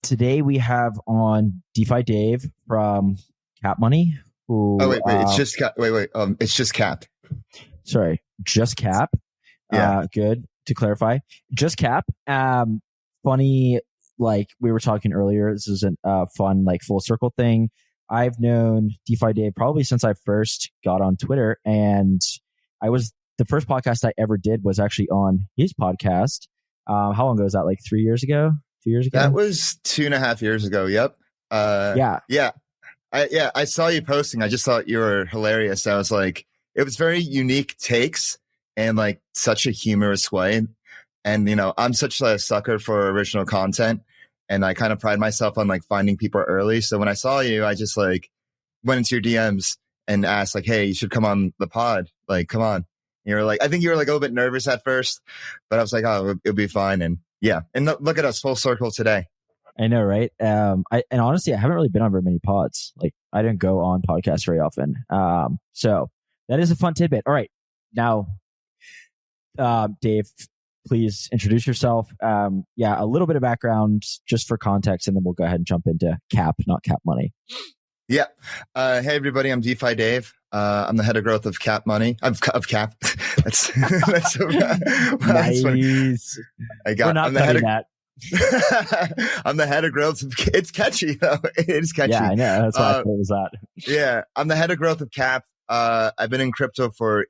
Today we have on DeFi Dave from Cap Money. Who, wait, it's just Cap. It's just Cap. Sorry, just Cap. Yeah, good to clarify. Just Cap. Funny, like we were talking earlier. This is a fun, like full circle thing. I've known DeFi Dave probably since I first got on Twitter, and the first podcast I ever did was actually on his podcast. How long ago was that? Like 3 years ago? 2 years ago? That was 2.5 years ago. Yep. Yeah. I saw you posting. I just thought you were hilarious. I was like, it was very unique takes and like such a humorous way. And, you know, I'm such a sucker for original content, and I kind of pride myself on like finding people early. So when I saw you, I just like went into your DMs and asked like, hey, you should come on the pod. Like, come on. And you were like, I think you were like a little bit nervous at first, but I was like, oh, it'll be fine. And yeah. And look at us, full circle today. I know, right? And honestly, I haven't really been on very many pods. Like, I didn't go on podcasts very often. So that is a fun tidbit. All right. Now, Dave, please introduce yourself. A little bit of background just for context, and then we'll go ahead and jump into Cap, not Cap Money. Yeah. Hey, everybody. I'm DeFi Dave. I'm the head of growth of Cap Money. Of Cap. that's so bad. Nice. I'm the head of that. I'm the head of growth. It's catchy though. It's catchy. Yeah, I know. That's why I thought it was that. Yeah. I'm the head of growth of Cap. I've been in crypto for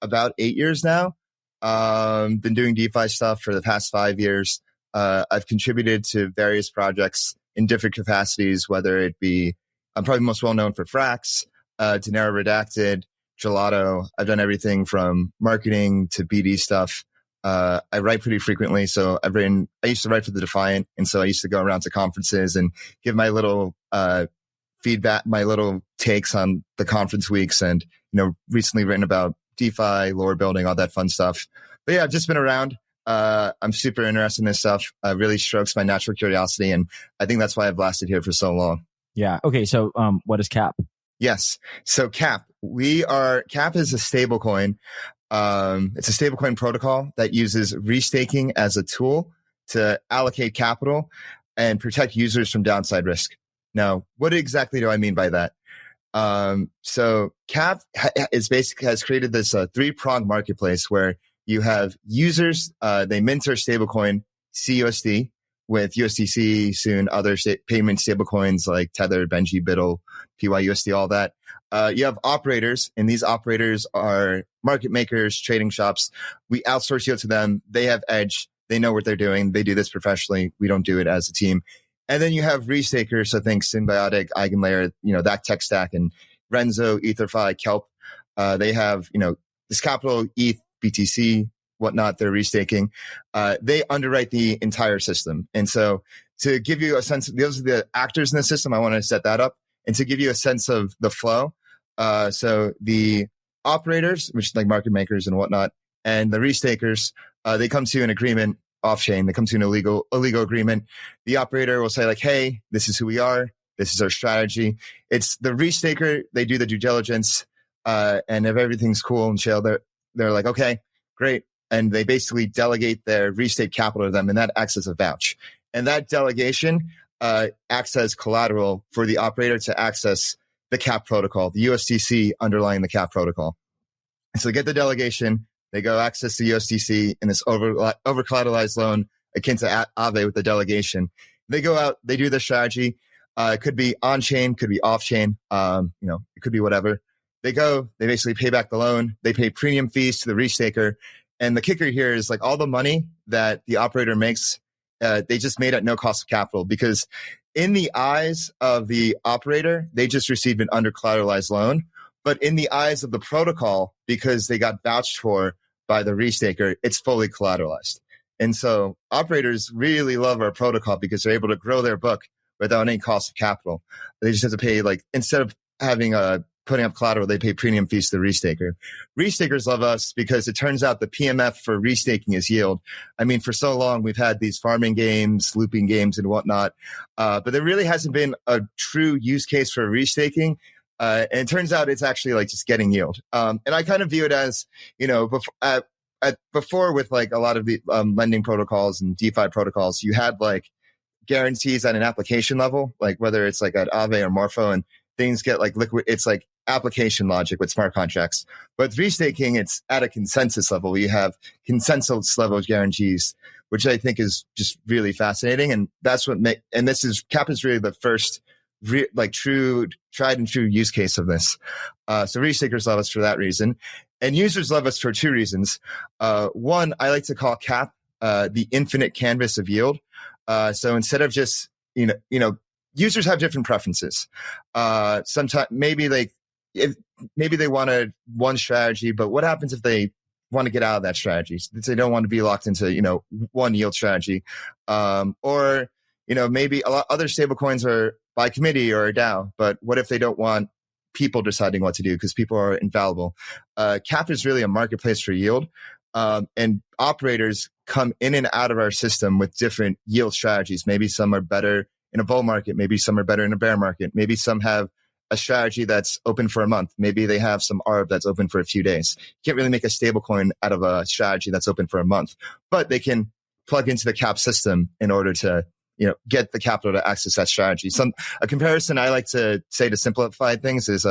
about 8 years now. Been doing DeFi stuff for the past 5 years. I've contributed to various projects in different capacities, whether it be, I'm probably most well known for Frax, Dinero Redacted, Gelato. I've done everything from marketing to BD stuff. I write pretty frequently. So I used to write for the Defiant. And so I used to go around to conferences and give my little, feedback, my little takes on the conference weeks, and, you know, recently written about DeFi, lore building, all that fun stuff. But yeah, I've just been around. I'm super interested in this stuff. Really strokes my natural curiosity. And I think that's why I've lasted here for so long. Yeah. Okay. So, what is Cap? Yes. So Cap is a stablecoin. It's a stablecoin protocol that uses restaking as a tool to allocate capital and protect users from downside risk. Now, what exactly do I mean by that? So Cap has created this three-pronged marketplace where you have users, they mint their stablecoin CUSD with USDC, soon other payment stablecoins like Tether, Benji, Biddle, PYUSD, all that. You have operators, and these operators are market makers, trading shops. We outsource you to them. They have edge. They know what they're doing. They do this professionally. We don't do it as a team. And then you have restakers. So think Symbiotic, EigenLayer, you know, that tech stack, and Renzo, EtherFi, Kelp. They have, you know, this capital, ETH, BTC, whatnot, they're restaking. They underwrite the entire system. And so to give you a sense, those are the actors in the system. I want to set that up. And to give you a sense of the flow. So the operators, which like market makers and whatnot, and the restakers, they come to an agreement off-chain. They come to an illegal agreement. The operator will say like, hey, this is who we are. This is our strategy. It's the restaker. They do the due diligence. And if everything's cool and chill, they're like, okay, great. And they basically delegate their restate capital to them, and that acts as a vouch. And that delegation acts as collateral for the operator to access the Cap protocol, the USDC underlying the Cap protocol. And so they get the delegation, they go access the USDC in this over collateralized loan akin to Aave with the delegation. They go out, they do the strategy. It could be on chain, could be off chain. You know, it could be whatever. They basically pay back the loan. They pay premium fees to the restaker. And the kicker here is like all the money that the operator makes, they just made at no cost of capital, because in the eyes of the operator, they just received an undercollateralized loan. But in the eyes of the protocol, because they got vouched for by the restaker, it's fully collateralized. And so operators really love our protocol because they're able to grow their book without any cost of capital. They just have to pay, like, instead of having putting up collateral, they pay premium fees to the restaker. Restakers love us because it turns out the PMF for restaking is yield. I mean, for so long, we've had these farming games, looping games and whatnot. But there really hasn't been a true use case for restaking. And it turns out it's actually like just getting yield. And I kind of view it as, you know, before with like a lot of the lending protocols and DeFi protocols, you had like guarantees at an application level, like whether it's like at Aave or Morpho, and things get like liquid. It's like application logic with smart contracts. But with restaking, it's at a consensus level. You have consensus level guarantees, which I think is just really fascinating. And that's what and this is Cap is really the first true tried and true use case of this. So restakers love us for that reason. And users love us for two reasons. One, I like to call Cap the infinite canvas of yield. So instead of just, users have different preferences. Sometimes maybe they wanted one strategy, but what happens if they want to get out of that strategy? They don't want to be locked into, one yield strategy. Or, maybe a lot other stablecoins are by committee or a DAO, but what if they don't want people deciding what to do because people are infallible? Cap is really a marketplace for yield. And operators come in and out of our system with different yield strategies. Maybe some are better in a bull market. Maybe some are better in a bear market. Maybe some have a strategy that's open for a month. Maybe they have some ARB that's open for a few days. You can't really make a stablecoin out of a strategy that's open for a month, but they can plug into the Cap system in order to, get the capital to access that strategy. A comparison I like to say to simplify things is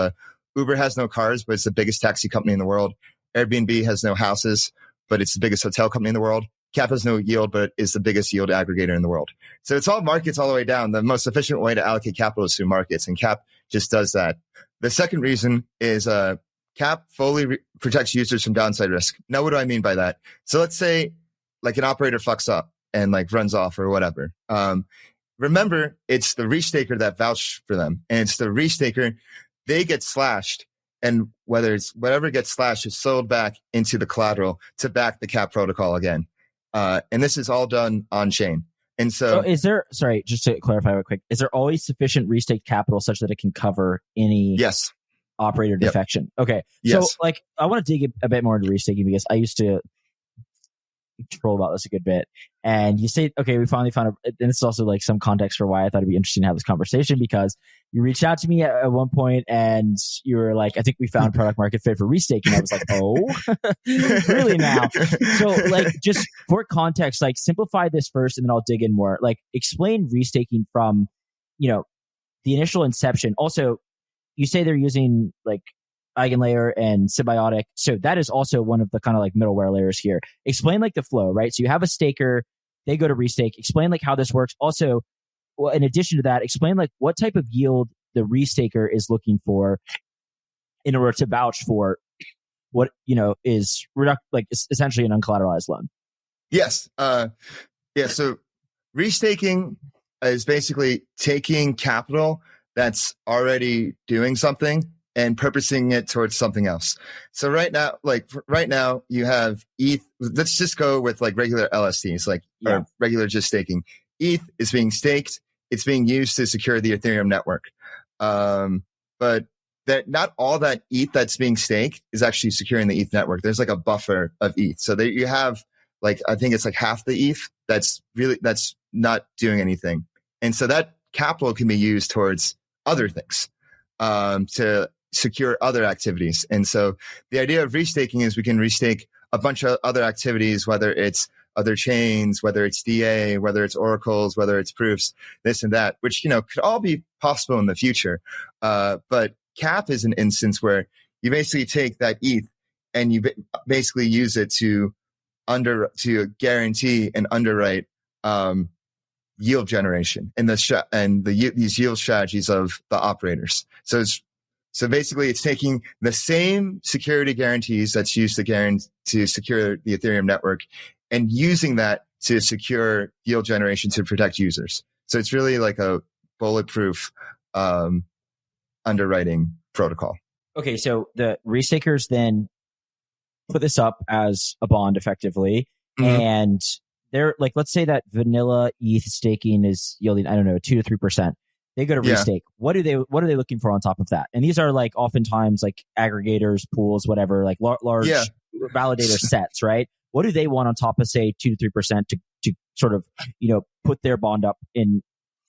Uber has no cars, but it's the biggest taxi company in the world. Airbnb has no houses, but it's the biggest hotel company in the world. Cap has no yield, but is the biggest yield aggregator in the world. So it's all markets all the way down. The most efficient way to allocate capital is through markets, and Cap just does that. The second reason is Cap fully protects users from downside risk. Now, what do I mean by that? So let's say like an operator fucks up and like runs off or whatever. Remember, it's the restaker that vouched for them, and it's the restaker. They get slashed. And whatever gets slashed is sold back into the collateral to back the Cap protocol again. And this is all done on chain. And so is there, sorry, just to clarify real quick, is there always sufficient restaked capital such that it can cover any operator defection? Okay. Yes. So I want to dig a bit more into restaking because I used to troll about this a good bit. And you say, okay, we finally found and this is also like some context for why I thought it'd be interesting to have this conversation, because you reached out to me at one point and you were like, I think we found product market fit for restaking. I was like, oh, really now? So just for context, simplify this first and then I'll dig in more. Explain restaking from, the initial inception. Also, you say they're using EigenLayer and Symbiotic. So that is also one of the kind of middleware layers here. Explain the flow, right? So you have a staker, they go to restake. Explain how this works. Also, in addition to that, explain what type of yield the restaker is looking for in order to vouch for what is essentially an uncollateralized loan. Yes. So restaking is basically taking capital that's already doing something and purposing it towards something else. So right now you have ETH. Let's just go with regular LSTs, or regular just staking. ETH is being staked. It's being used to secure the Ethereum network. But that not all that ETH that's being staked is actually securing the ETH network. There's a buffer of ETH. So there you have I think it's half the ETH that's not doing anything. And so that capital can be used towards other things, to secure other activities. And so the idea of restaking is we can restake a bunch of other activities, whether it's other chains, whether it's DA, whether it's oracles, whether it's proofs, this and that, which, could all be possible in the future. But Cap is an instance where you basically take that ETH and you basically use it to guarantee and underwrite, yield generation and these yield strategies of the operators. So basically it's taking the same security guarantees that's used to secure the Ethereum network and using that to secure yield generation to protect users. So it's really a bulletproof underwriting protocol. Okay, so the restakers then put this up as a bond effectively, and they're let's say that vanilla ETH staking is yielding, I don't know, 2 to 3%. They go to restake. What are they looking for on top of that? And these are oftentimes aggregators, pools, whatever, large validator sets, right? What do they want on top of say 2 to 3% to sort of put their bond up in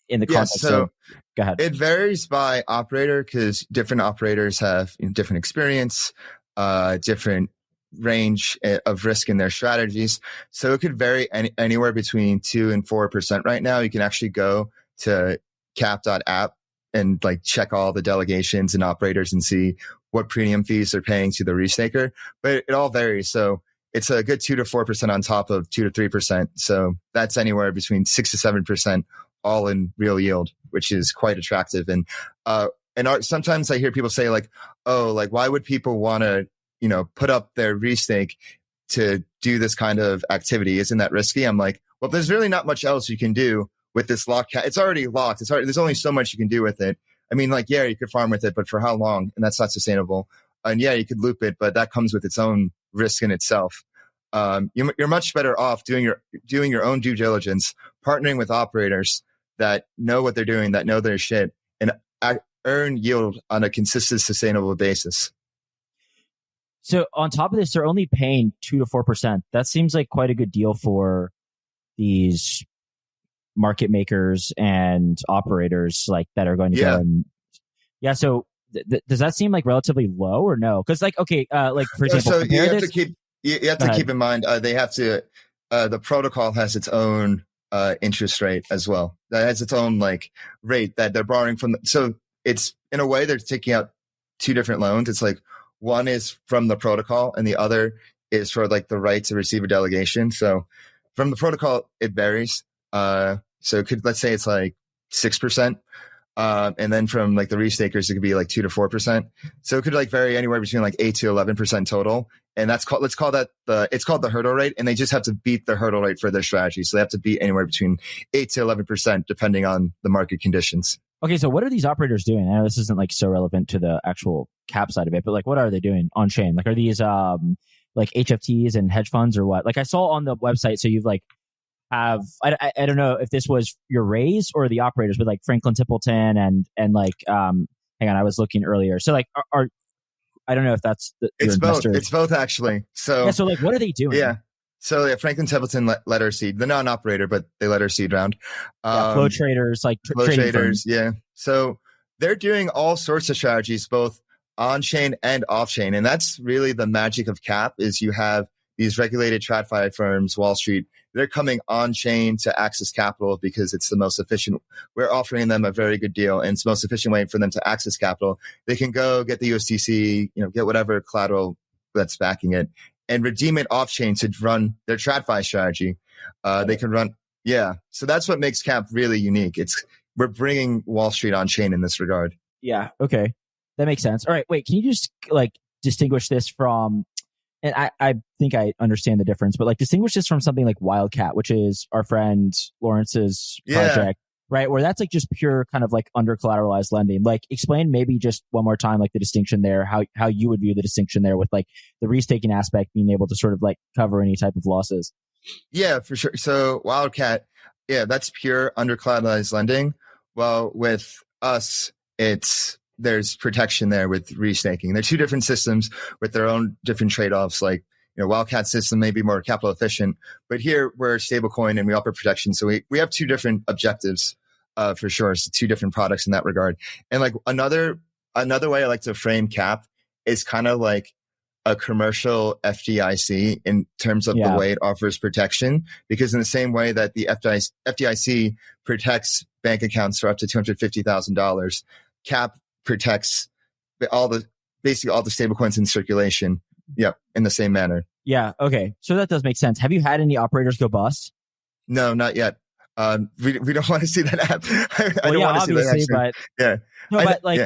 the context? So go ahead. It varies by operator because different operators have different experience, different range of risk in their strategies. So it could vary anywhere between 2 and 4% right now. You can actually go to cap.app and like check all the delegations and operators and see what premium fees they're paying to the restaker, but it all varies. So it's a good 2 to 4% on top of 2 to 3%. So that's anywhere between 6 to 7% all in real yield, which is quite attractive. And sometimes I hear people say like, oh, like why would people want to, put up their restake to do this kind of activity? Isn't that risky? I'm like, well, there's really not much else you can do with this locked. It's already locked. There's only so much you can do with it. I mean, like, yeah, you could farm with it, but for how long? And that's not sustainable. And yeah, you could loop it, but that comes with its own risk in itself. You're much better off doing your own due diligence, partnering with operators that know what they're doing, that know their shit, and earn yield on a consistent, sustainable basis. So on top of this, they're only paying 2 to 4%. That seems like quite a good deal for these market makers and operators like that are going to go and so does that seem like relatively low or no? Because like, okay, like for example, so you have to keep in mind they have to the protocol has its own interest rate as well. That has its own like rate that they're borrowing from. So it's in a way they're taking out two different loans. It's like one is from the protocol and the other is for like the right to receive a delegation. So from the protocol, it varies. So it could, let's say it's like 6%. And then from like the restakers, it could be like 2 to 4%. So it could like vary anywhere between like 8 to 11% total. And let's call that it's called the hurdle rate. And they just have to beat the hurdle rate for their strategy. So they have to beat anywhere between 8 to 11%, depending on the market conditions. Okay. So what are these operators doing? I know this isn't like so relevant to the actual cap side of it, but like, what are they doing on chain? Like, are these, like HFTs and hedge funds or what? Like I saw on the website. So you've like, I don't know if this was your raise or the operators, but like Franklin Templeton and like hang on, I was looking earlier. So like are I don't know if that's it's both. It's both actually. So yeah. So like, what are they doing? Yeah. So yeah, Franklin Templeton let our seed, the non-operator, but they let our seed round. Flow traders, like flow traders. Yeah. So they're doing all sorts of strategies, both on chain and off chain, and that's really the magic of Cap. Is you have these regulated TradFi firms, Wall Street. They're coming on chain to access capital because it's the most efficient. We're offering them a very good deal, and it's the most efficient way for them to access capital. They can go get the USDC, get whatever collateral that's backing it, and redeem it off chain to run their TradFi strategy. They can run, yeah. So that's what makes Cap really unique. We're bringing Wall Street on chain in this regard. Yeah. Okay, that makes sense. All right. Wait, can you just like distinguish this from? And I think I understand the difference, but like distinguish this from something like Wildcat, which is our friend Lawrence's project, right? Where that's like just pure kind of like under collateralized lending. Like explain maybe just one more time, like the distinction there, how you would view the distinction there with like the restaking aspect being able to sort of like cover any type of losses. Yeah, for sure. So Wildcat, yeah, that's pure under collateralized lending. Well, with us, there's protection there with restaking. They're two different systems with their own different trade-offs. Like, Wildcat system may be more capital efficient, but here we're a stablecoin and we offer protection. So we have two different objectives, for sure. So two different products in that regard. And like another way I like to frame Cap is kind of like a commercial FDIC in terms of the way it offers protection, because in the same way that the FDIC protects bank accounts for up to $250,000, Cap protects basically all the stablecoins in circulation. Yep, in the same manner. Yeah. Okay. So that does make sense. Have you had any operators go bust? No, not yet. We don't want to see that happen. I don't want to see that happen. But yeah. No, but like,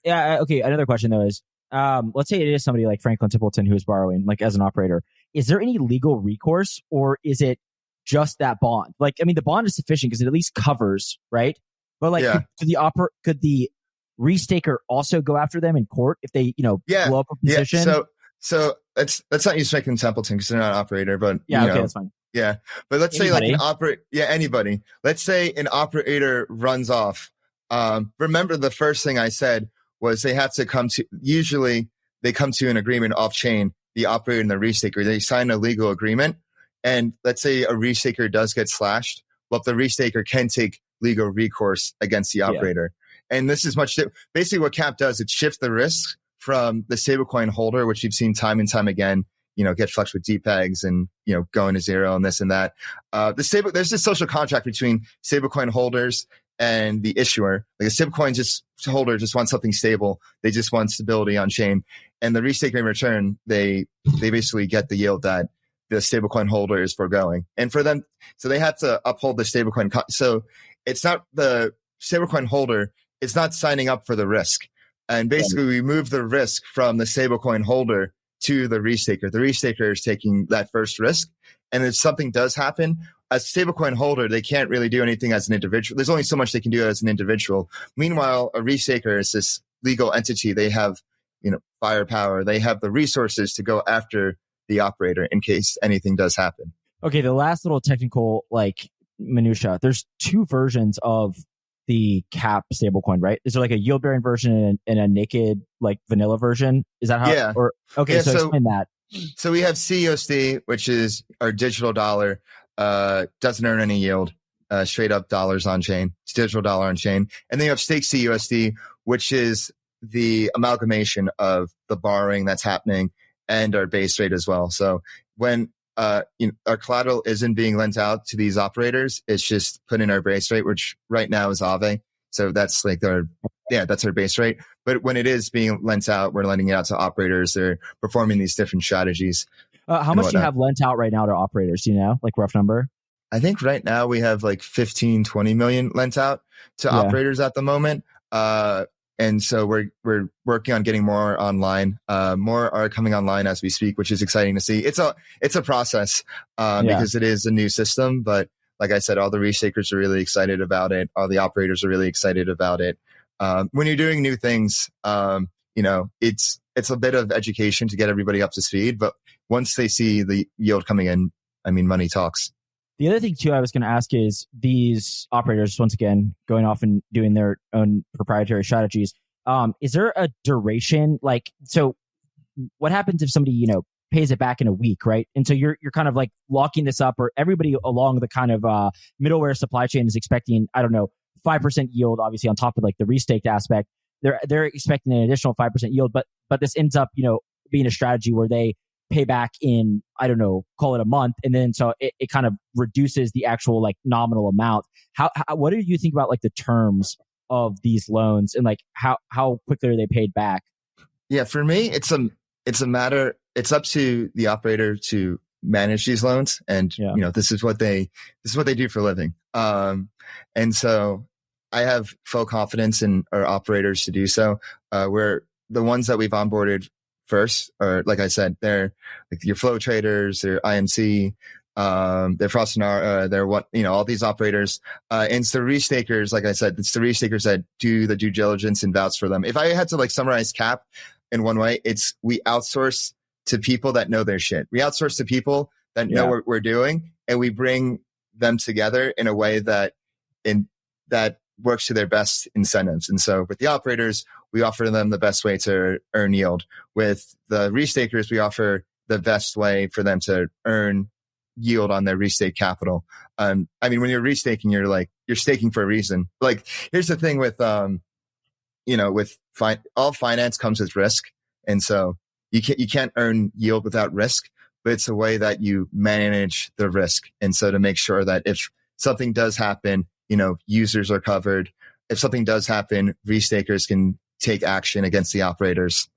yeah. Okay. Another question though is, let's say it is somebody like Franklin Templeton who is borrowing, like as an operator. Is there any legal recourse, or is it just that bond? Like, I mean, the bond is sufficient because it at least covers, right? But like, could the restaker also go after them in court if they, blow up a position? Yeah. So let's not use Franklin Templeton because they're not an operator, but okay, that's fine. Yeah. But let's say like anybody. Let's say an operator runs off. Remember the first thing I said was they have to usually they come to an agreement off chain, the operator and the restaker. They sign a legal agreement. And let's say a restaker does get slashed. Well, the restaker can take legal recourse against the operator. Yeah. And this is basically what Cap does. It shifts the risk from the stablecoin holder, which you've seen time and time again. get flush with DPEGs and, going to zero and this and that. There's this social contract between stablecoin holders and the issuer. Like a stablecoin holder just wants something stable. They just want stability on chain. And the restaker in return, they basically get the yield that the stablecoin holder is foregoing. And for them, so they have to uphold the stablecoin. So it's not the stablecoin holder, it's not signing up for the risk. And basically we move the risk from the stablecoin holder to the restaker. The restaker is taking that first risk. And if something does happen, as a stablecoin holder, they can't really do anything as an individual. There's only so much they can do as an individual. Meanwhile, a restaker is this legal entity. They have, firepower. They have the resources to go after the operator in case anything does happen. Okay, the last little technical minutia. There's two versions of the cap stablecoin, right? Is there like a yield bearing version and a naked vanilla version? Is that how? Yeah. So explain that. So we have CUSD, which is our digital dollar. Doesn't earn any yield. Straight up dollars on chain. It's digital dollar on chain. And then you have stake CUSD, which is the amalgamation of the borrowing that's happening and our base rate as well. So when our collateral isn't being lent out to these operators, it's just put in our base rate, which right now is Aave. So that's that's our base rate. But when it is being lent out, we're lending it out to operators. They're performing these different strategies. How much do you have lent out right now to operators? Do you know, rough number? I think right now we have 15, 20 million lent out to operators at the moment. And so we're working on getting more online. More are coming online as we speak, which is exciting to see. It's a process, because it is a new system. But like I said, all the restakers are really excited about it. All the operators are really excited about it. When you're doing new things, it's a bit of education to get everybody up to speed. But once they see the yield coming in, money talks. The other thing too, I was going to ask is these operators, once again, going off and doing their own proprietary strategies. Is there a duration? So what happens if somebody, pays it back in a week, right? And so you're kind of locking this up, or everybody along the kind of middleware supply chain is expecting, 5% yield, obviously on top of the restaked aspect. They're expecting an additional 5% yield, but this ends up, being a strategy where they pay back in, call it a month. And then so it kind of reduces the actual nominal amount. How what do you think about the terms of these loans and how quickly are they paid back? Yeah, for me, it's a matter, it's up to the operator to manage these loans. And, this is what they do for a living. And so I have full confidence in our operators to do so. We're the ones that we've onboarded first, or like I said, they're your flow traders, they're IMC, they're Frostinara, they're all these operators. And it's the restakers, like I said, it's the restakers that do the due diligence and vouch for them. If I had to summarize CAP in one way, it's we outsource to people that know their shit. We outsource to people that know what we're doing, and we bring them together in a way that works to their best incentives. And so with the operators, we offer them the best way to earn yield. With the restakers, we offer the best way for them to earn yield on their restake capital. When you're restaking, you're staking for a reason. Here's the thing with, all finance comes with risk. And so you can't earn yield without risk, but it's a way that you manage the risk. And so to make sure that if something does happen, users are covered. If something does happen, restakers can take action against the operators.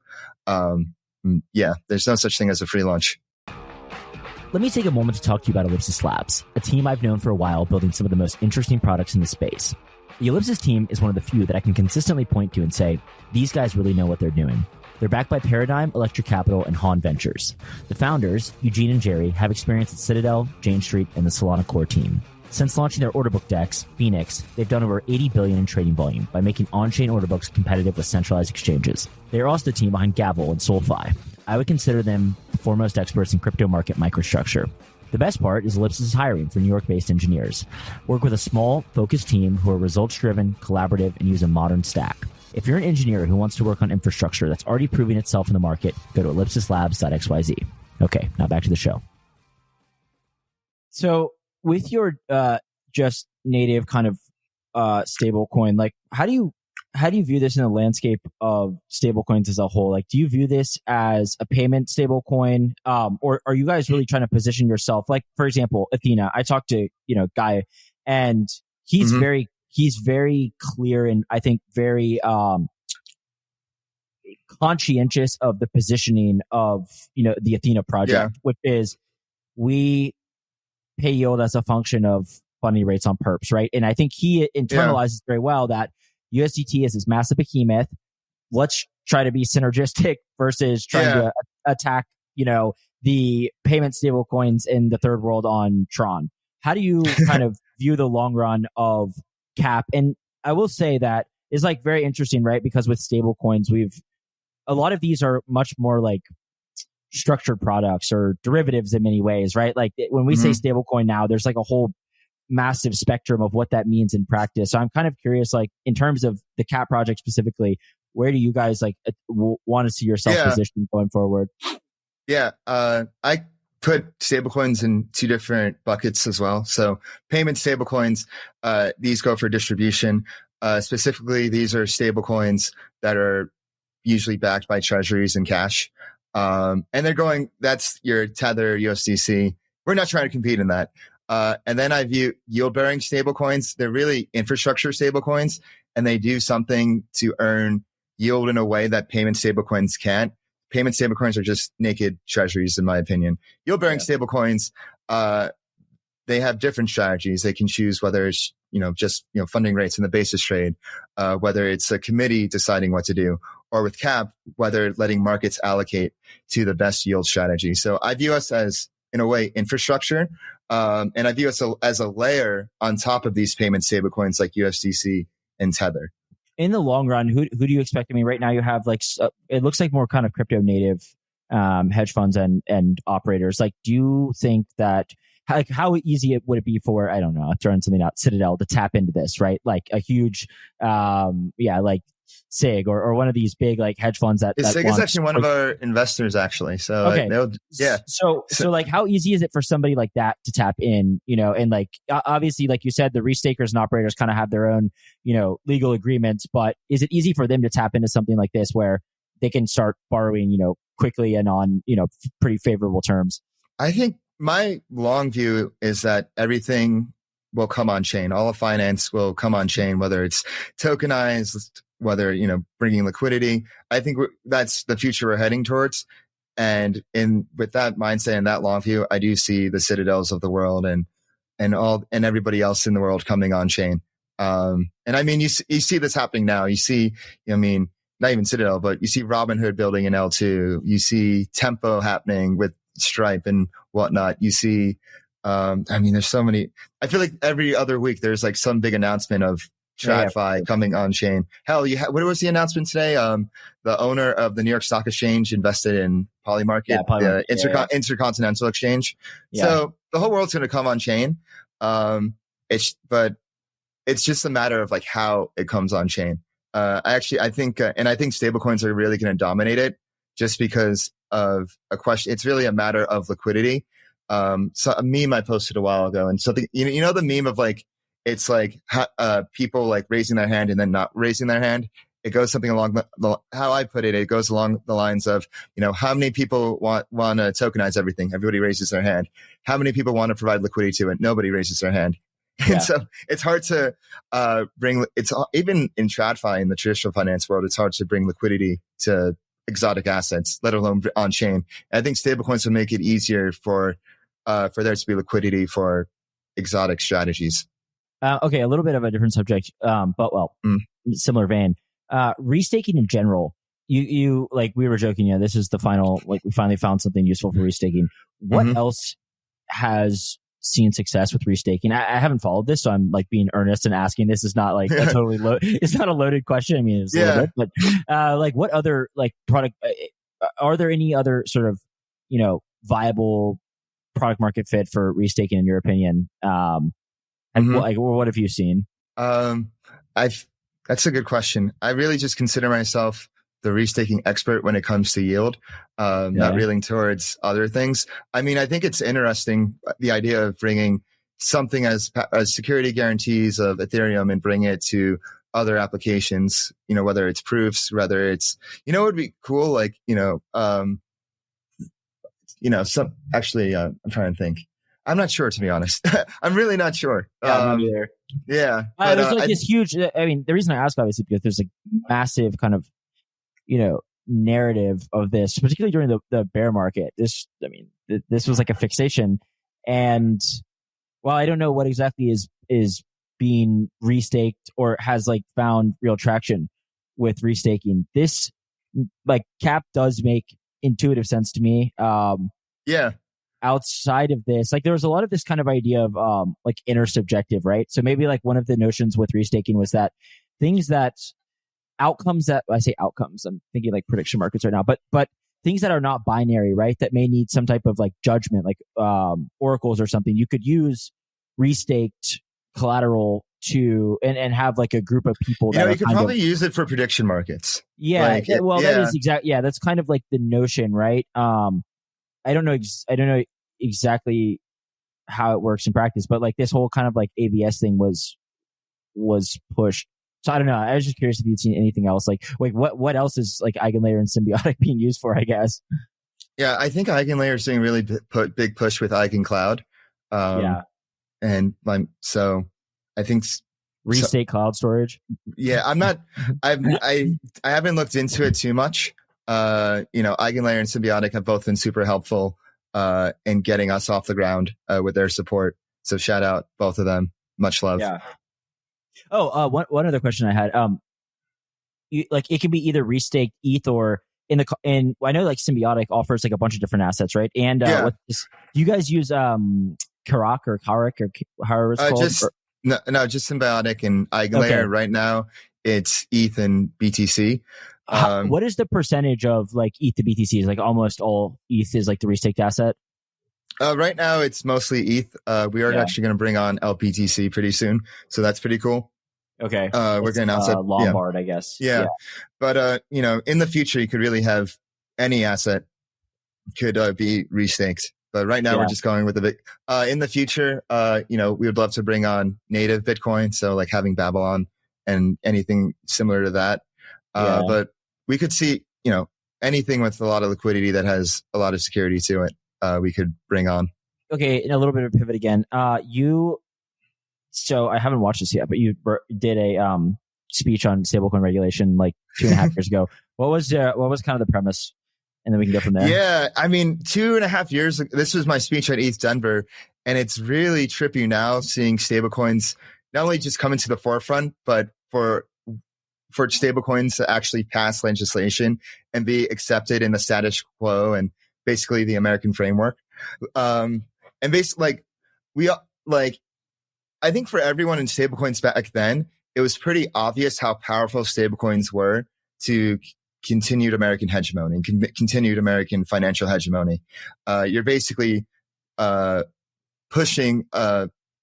There's no such thing as a free lunch. Let me take a moment to talk to you about Ellipsis Labs, a team I've known for a while building some of the most interesting products in the space. The Ellipsis team is one of the few that I can consistently point to and say, these guys really know what they're doing. They're backed by Paradigm, Electric Capital, and Han Ventures. The founders, Eugene and Jerry, have experience at Citadel, Jane Street, and the Solana Core team. Since launching their order book DEX, Phoenix, they've done over $80 billion in trading volume by making on-chain order books competitive with centralized exchanges. They are also the team behind Gavel and SolFi. I would consider them the foremost experts in crypto market microstructure. The best part is Ellipsis is hiring for New York-based engineers. Work with a small, focused team who are results-driven, collaborative, and use a modern stack. If you're an engineer who wants to work on infrastructure that's already proving itself in the market, go to ellipsislabs.xyz. Okay, now back to the show. So with your just native kind of stable coin, how do you how do you view this in the landscape of stablecoins as a whole? Like, do you view this as a payment stablecoin, or are you guys really trying to position yourself? Like, for example, Athena. I talked to Guy, and he's very clear and I think very conscientious of the positioning of the Athena project, which is we pay yield as a function of funding rates on perps, right? And I think he internalizes very well that USDT is this massive behemoth. Let's try to be synergistic versus trying to attack, the payment stable coins in the third world on Tron. How do you kind of view the long run of CAP? And I will say that is like very interesting, right? Because with stable coins, a lot of these are much more like structured products or derivatives in many ways, right? Like when we say stablecoin now, there's like a whole massive spectrum of what that means in practice. So I'm kind of curious, like in terms of the CAP project specifically, where do you guys like want to see yourself positioned going forward? Yeah, I put stablecoins in two different buckets as well. So payment stablecoins, these go for distribution. Specifically, these are stablecoins that are usually backed by treasuries and cash. And that's your Tether, USDC. We're not trying to compete in that. And then I view yield-bearing stablecoins. They're really infrastructure stablecoins, and they do something to earn yield in a way that payment stablecoins can't. Payment stablecoins are just naked treasuries, in my opinion. Yield-bearing stablecoins, they have different strategies. They can choose whether it's just funding rates in the basis trade, whether it's a committee deciding what to do, or with CAP, whether letting markets allocate to the best yield strategy. So I view us as, in a way, infrastructure, and I view us as a layer on top of these payment stablecoins like USDC and Tether. In the long run, who do you expect? I mean, right now you have like it looks like more kind of crypto native hedge funds and operators. Like, do you think that how easy would it be for, I don't know, throwing something out, Citadel to tap into this, right? Like a huge, like SIG or one of these big like hedge funds that SIG is actually one of our investors, actually. So okay, So like, how easy is it for somebody like that to tap in? And like obviously, like you said, the restakers and operators kind of have their own legal agreements, but is it easy for them to tap into something like this where they can start borrowing quickly and on pretty favorable terms? I think my long view is that everything will come on chain. All of finance will come on chain, whether it's tokenized, whether, bringing liquidity. I think that's the future we're heading towards. And with that mindset and that long view, I do see the Citadels of the world and everybody else in the world coming on chain. And I mean, you see this happening now. You see, not even Citadel, but you see Robinhood building an L2. You see Tempo happening with Stripe and whatnot. You see, there's so many. I feel like every other week there's like some big announcement of TradFi coming on chain. Hell, what was the announcement today? The owner of the New York Stock Exchange invested in Polymarket, the Intercontinental Exchange. Yeah. So the whole world's going to come on chain. But it's just a matter of like how it comes on chain. I think stablecoins are really going to dominate it just because of a question. It's really a matter of liquidity. So a meme I posted a while ago, and something, the meme of like, it's like people like raising their hand and then not raising their hand. It goes something along how I put it. It goes along the lines of, how many people want to tokenize everything? Everybody raises their hand. How many people want to provide liquidity to it? Nobody raises their hand. Yeah. And so it's hard to even in TradFi in the traditional finance world, it's hard to bring liquidity to exotic assets, let alone on chain. And I think stablecoins will make it easier for there to be liquidity for exotic strategies. Okay, a little bit of a different subject, but similar vein. Restaking in general, you like we were joking, this is the final, like we finally found something useful for restaking. What else has seen success with restaking? I haven't followed this, so I'm like being earnest and asking. This is not like a totally it's not a loaded question. I mean, it's a little bit, but like what other like product, are there any other sort of, viable product market fit for restaking in your opinion? And what have you seen? That's a good question. I really just consider myself the restaking expert when it comes to yield, not reeling towards other things. I mean, I think it's interesting, the idea of bringing something as security guarantees of Ethereum and bring it to other applications, whether it's proofs, whether it's, it would be cool. Like, some actually, I'm trying to think. I'm not sure, to be honest. I'm really not sure. Yeah, I'm not either. Yeah. But, there's like this huge, I mean, the reason I ask obviously because there's a massive kind of, narrative of this, particularly during the bear market. This was like a fixation. And while I don't know what exactly is being restaked or has like found real traction with restaking, this like cap does make intuitive sense to me. Yeah. Outside of this, like there was a lot of this kind of idea of like intersubjective, right? So maybe like one of the notions with restaking was that outcomes that I say outcomes, I'm thinking like prediction markets right now, but things that are not binary, right? That may need some type of like judgment, like oracles or something. You could use restaked collateral to and have like a group of people that you could probably use it for prediction markets. Yeah. Like, that is exactly, yeah, that's kind of like the notion, right? I don't know exactly how it works in practice, but like this whole kind of like ABS thing was pushed. So I don't know. I was just curious if you'd seen anything else. Like what else is like EigenLayer and Symbiotic being used for, I guess? Yeah, I think EigenLayer is doing really big push with EigenCloud. And so I think restate cloud storage. Yeah, I'm not. I haven't looked into it too much. EigenLayer and Symbiotic have both been super helpful in getting us off the ground with their support. So shout out both of them. Much love. Yeah. Oh, one other question I had. Like it can be either restaked ETH or in I know like Symbiotic offers like a bunch of different assets, right? And do you guys use Karak or however it's called? Just Symbiotic and EigenLayer. Okay. Right now, it's ETH and BTC. What is the percentage of like ETH to BTC? Is like almost all ETH is like the restaked asset? Right now, it's mostly ETH. We are actually going to bring on LPTC pretty soon, so that's pretty cool. Okay, we're going to announce it. Lombard, I guess. Yeah. But in the future, you could really have any asset could be restaked. But right now, we're just going with the big. In the future, we would love to bring on native Bitcoin, so like having Babylon and anything similar to that. But we could see, anything with a lot of liquidity that has a lot of security to it. We could bring on. Okay, and a little bit of a pivot again. So I haven't watched this yet, but you did a speech on stablecoin regulation like 2.5 years ago. What was kind of the premise? And then we can go from there. Yeah, I mean, 2.5 years ago, this was my speech at ETH Denver, and it's really trippy now seeing stablecoins not only just come into the forefront, but for stablecoins to actually pass legislation and be accepted in the status quo and basically the American framework. And basically, I think for everyone in stablecoins back then, it was pretty obvious how powerful stablecoins were to continued American hegemony and continued American financial hegemony. You're basically pushing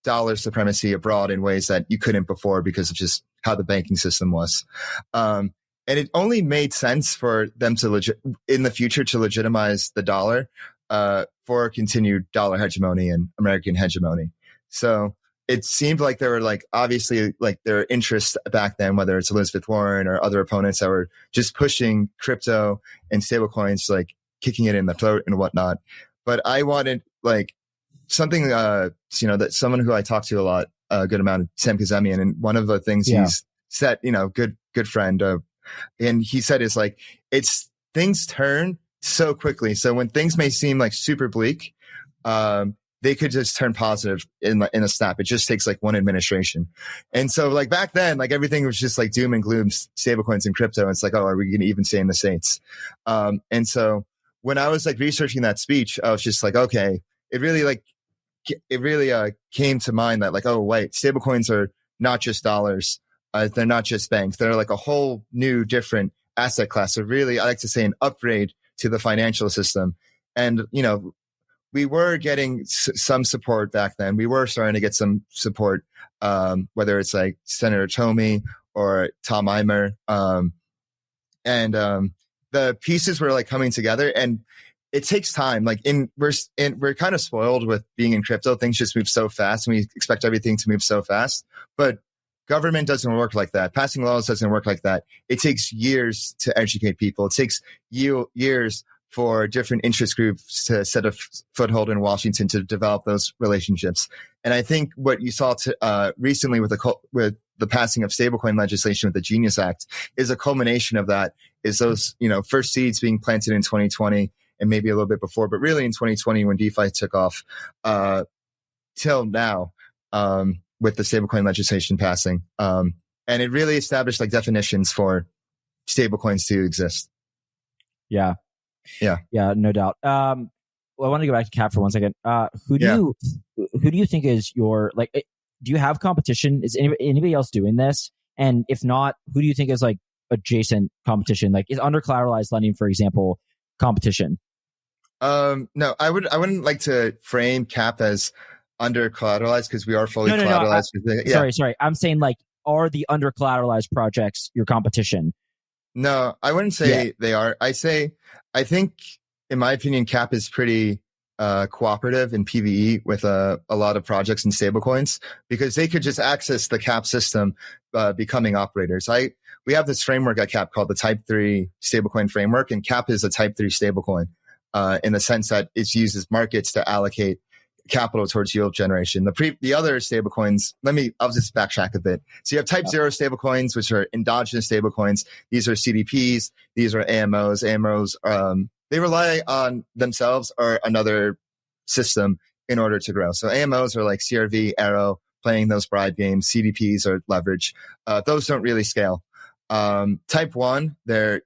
dollar supremacy abroad in ways that you couldn't before because of just how the banking system was. And it only made sense for them to in the future to legitimize the dollar for continued dollar hegemony and American hegemony. So it seemed like there were obviously there were interests back then, whether it's Elizabeth Warren or other opponents that were just pushing crypto and stablecoins, kicking it in the throat and whatnot. But I wanted something, that someone who I talk to a lot, a good amount, Sam Kazemian, and one of the things he's said, good friend, and he said is it's things turn so quickly. So when things may seem super bleak, they could just turn positive in a snap. It just takes one administration. And so back then, everything was just doom and gloom, stablecoins and crypto. It's are we going to even stay in the States? And so when I was researching that speech, I was just okay, it really came to mind that oh wait, stablecoins are not just dollars. They're not just banks. They're a whole new different asset class. So really, I like to say an upgrade to the financial system. And, we were getting some support back then. We were starting to get some support, whether it's Senator Tomey or Tom Eimer. And the pieces were coming together, and it takes time. We're kind of spoiled with being in crypto. Things just move so fast, and we expect everything to move so fast. But Government doesn't work like that. Passing laws doesn't work like that. It takes years to educate people. It takes years for different interest groups to set a foothold in Washington to develop those relationships. And I think what you saw recently with the passing of stablecoin legislation with the Genius Act is a culmination of that. Is those first seeds being planted in 2020 and maybe a little bit before, but really in 2020 when DeFi took off, till now. With the stablecoin legislation passing. And it really established like definitions for stablecoins to exist. Yeah, no doubt. Well, I want to go back to Cap for 1 second. Who do you think is your, like, do you have competition? Is anybody else doing this? And if not, who do you think is like adjacent competition? Like, is under collateralized lending, for example, competition? No, I wouldn't like to frame Cap as under collateralized because we are fully collateralized. Sorry. I'm saying, like, are the under collateralized projects your competition? No, I wouldn't say they are. I think, in my opinion, Cap is pretty cooperative in PvE with a lot of projects and stablecoins because they could just access the Cap system, becoming operators. We have this framework at Cap called the Type 3 stablecoin framework, and Cap is a Type 3 stablecoin in the sense that it uses markets to allocate capital towards yield generation. The other stablecoins, I'll just backtrack a bit. So you have Type 0 stablecoins, which are endogenous stablecoins. These are CDPs. These are AMOs. AMOs, they rely on themselves or another system in order to grow. So AMOs are like CRV, Arrow, playing those bribe games. CDPs are leverage. Those don't really scale. Type 1, they're,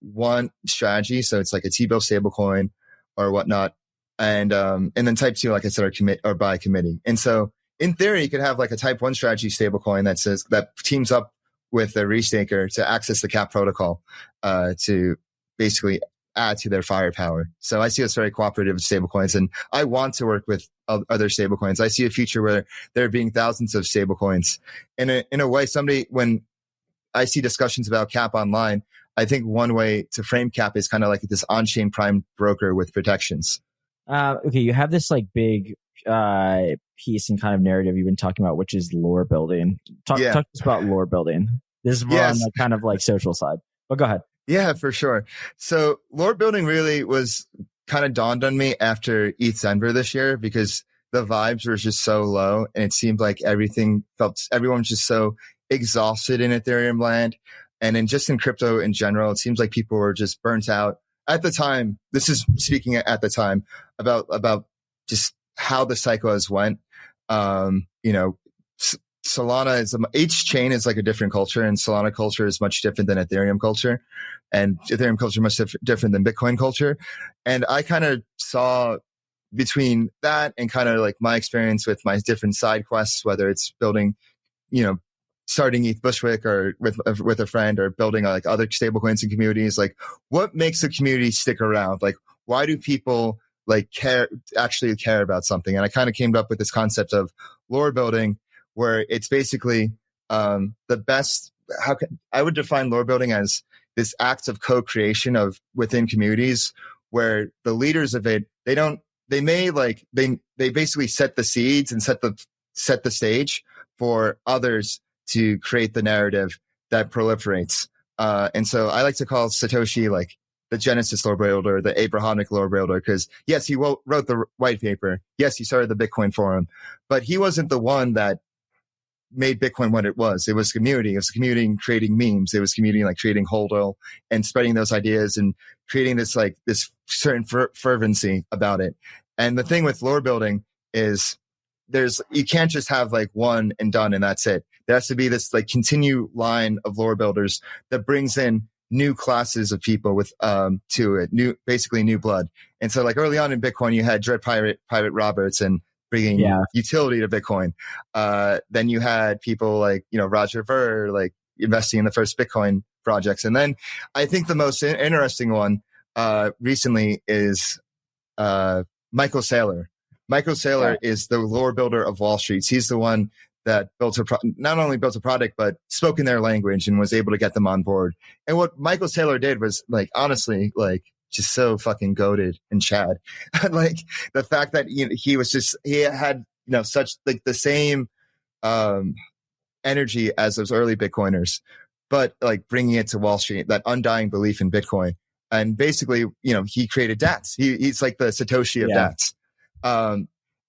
one strategy. So it's like a T-bill stablecoin or whatnot. And then Type 2, like I said, are by committee. And so in theory, you could have like a Type 1 strategy stablecoin that teams up with a restaker to access the Cap protocol, to basically add to their firepower. So I see us very cooperative with stablecoins, and I want to work with other stablecoins. I see a future where there being thousands of stablecoins. In a way, when I see discussions about Cap online, I think one way to frame Cap is kind of like this on-chain prime broker with protections. Okay, you have this like big piece and kind of narrative you've been talking about, which is lore building. Talk to us about lore building. This is more on the kind of like social side, but go ahead. Yeah, for sure. So lore building really was kind of dawned on me after ETH Denver this year because the vibes were just so low and it seemed like everyone was just so exhausted in Ethereum land. And in crypto in general, it seems like people were just burnt out. At the time, this is speaking at the time about just how the cycle has went. Solana each chain is like a different culture, and Solana culture is much different than Ethereum culture, and Ethereum culture much different than Bitcoin culture. And I kind of saw between that and kind of like my experience with my different side quests, whether it's building, starting ETH Bushwick or with a friend or building like other stablecoins and communities, like what makes the community stick around? Like, why do people like actually care about something? And I kind of came up with this concept of lore building, where it's basically the best. I would define lore building as this act of co-creation within communities where the leaders of it, they basically set the seeds and set the stage for others to create the narrative that proliferates. And so I like to call Satoshi like the Genesis lore builder, the Abrahamic lore builder, because yes, he wrote the white paper. Yes, he started the Bitcoin forum, but he wasn't the one that made Bitcoin what it was. It was community. It was community creating memes. It was community like creating hodl and spreading those ideas and creating this certain fervency about it. And the thing with lore building is you can't just have like one and done and that's it. There has to be this like continue line of lore builders that brings in new classes of people with to it, basically new blood. And so like early on in Bitcoin, you had Dread Pirate Roberts and bringing utility to Bitcoin. Then you had people like Roger Ver like investing in the first Bitcoin projects. And then I think the most interesting one recently is Michael Saylor. Michael Saylor is the lore builder of Wall Street. He's the one that not only built a product, but spoke in their language and was able to get them on board. And what Michael Saylor did was like, honestly, like just so fucking goated and Chad. Like the fact that he had, such like the same, energy as those early Bitcoiners, but like bringing it to Wall Street, that undying belief in Bitcoin. And basically, he created DATs. He's like the Satoshi of DATs.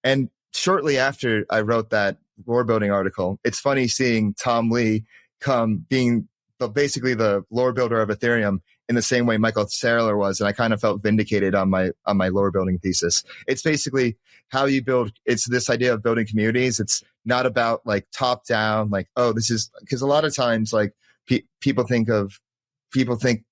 And shortly after I wrote that lore building article, it's funny seeing Tom Lee come being basically the lore builder of Ethereum in the same way Michael Saylor was. And I kind of felt vindicated on my lore building thesis. It's basically how you build. It's this idea of building communities. It's not about like top down, like, oh, this is, because a lot of times like people think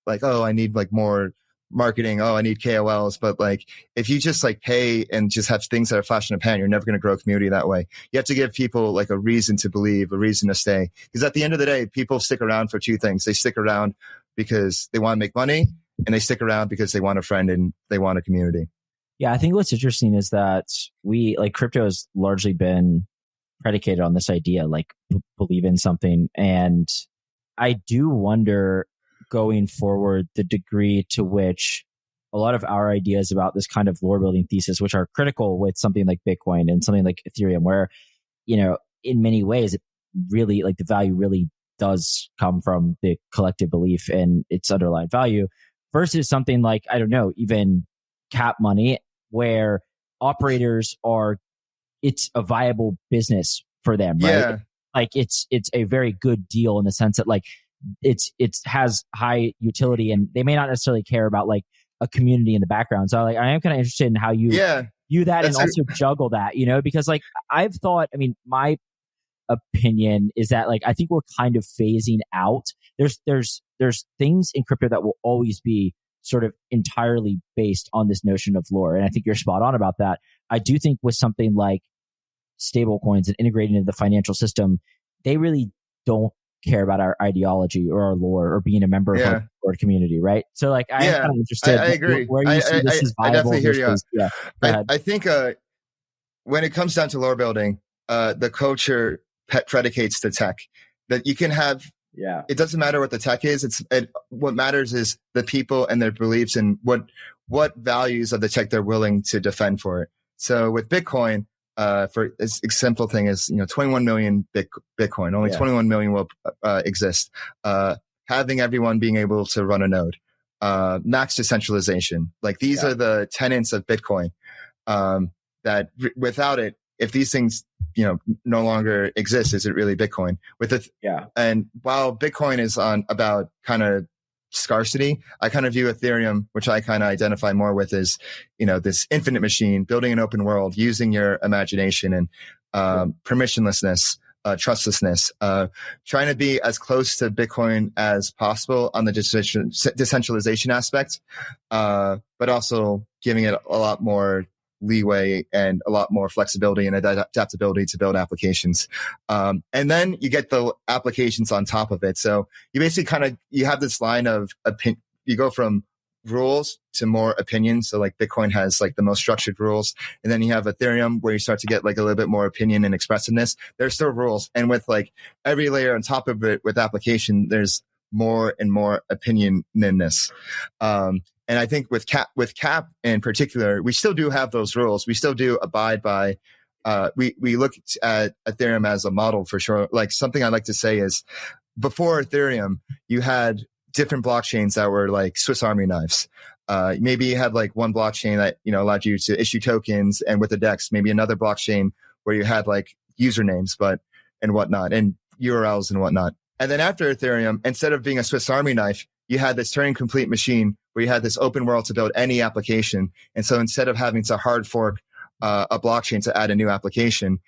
like, oh, I need like more marketing. Oh, I need KOLs. But like, if you just like pay and just have things that are flash in the pan, you're never going to grow a community that way. You have to give people like a reason to believe, a reason to stay. Because at the end of the day, people stick around for two things. They stick around because they want to make money, and they stick around because they want a friend and they want a community. Yeah, I think what's interesting is that crypto has largely been predicated on this idea, like believe in something. And I do wonder going forward the degree to which a lot of our ideas about this kind of lore building thesis, which are critical with something like Bitcoin and something like Ethereum, where, in many ways, it really, like, the value really does come from the collective belief in its underlying value, versus something like, I don't know, even cap money, where operators it's a viable business for them, right? Yeah. Like it's a very good deal in the sense that like it has high utility, and they may not necessarily care about like a community in the background. So like, I am kind of interested in how you view that and also juggle that, because like I've thought, I mean, my opinion is that like, I think we're kind of phasing out. There's things in crypto that will always be sort of entirely based on this notion of lore. And I think you're spot on about that. I do think with something like stable coins and integrating into the financial system, they really don't care about our ideology or our lore or being a member of our Discord community, right? So like, I'm kind of interested. I agree. Where you see this is viable. I definitely hear you. Yeah, I think when it comes down to lore building, the culture predicates the tech. That you can have. Yeah. It doesn't matter what the tech is. What matters is the people and their beliefs and what values of the tech they're willing to defend for it. So with Bitcoin, for a simple thing is, 21 million Bitcoin, only 21 million will exist. Having everyone being able to run a node, max decentralization. Like these are the tenets of Bitcoin. That without it, if these things, no longer exist, is it really Bitcoin? And while Bitcoin is about kind of scarcity, I kind of view Ethereum, which I kind of identify more with, as, this infinite machine, building an open world, using your imagination and permissionlessness, trustlessness, trying to be as close to Bitcoin as possible on the decentralization aspect, but also giving it a lot more leeway and a lot more flexibility and adaptability to build applications. And then you get the applications on top of it. So you basically you have this line of you go from rules to more opinion. So like Bitcoin has like the most structured rules. And then you have Ethereum where you start to get like a little bit more opinion and expressiveness. There's still rules. And with like every layer on top of it with application, there's more and more opinionness. And I think with cap in particular, we still do have those rules. We still do abide by, we look at Ethereum as a model for sure. Like something I like to say is, before Ethereum, you had different blockchains that were like Swiss Army knives. Maybe you had like one blockchain that, allowed you to issue tokens, and with the DEX, maybe another blockchain where you had like usernames, and whatnot, and URLs and whatnot. And then after Ethereum, instead of being a Swiss Army knife, you had this Turing complete machine where you had this open world to build any application. And so instead of having to hard fork a blockchain to add a new application,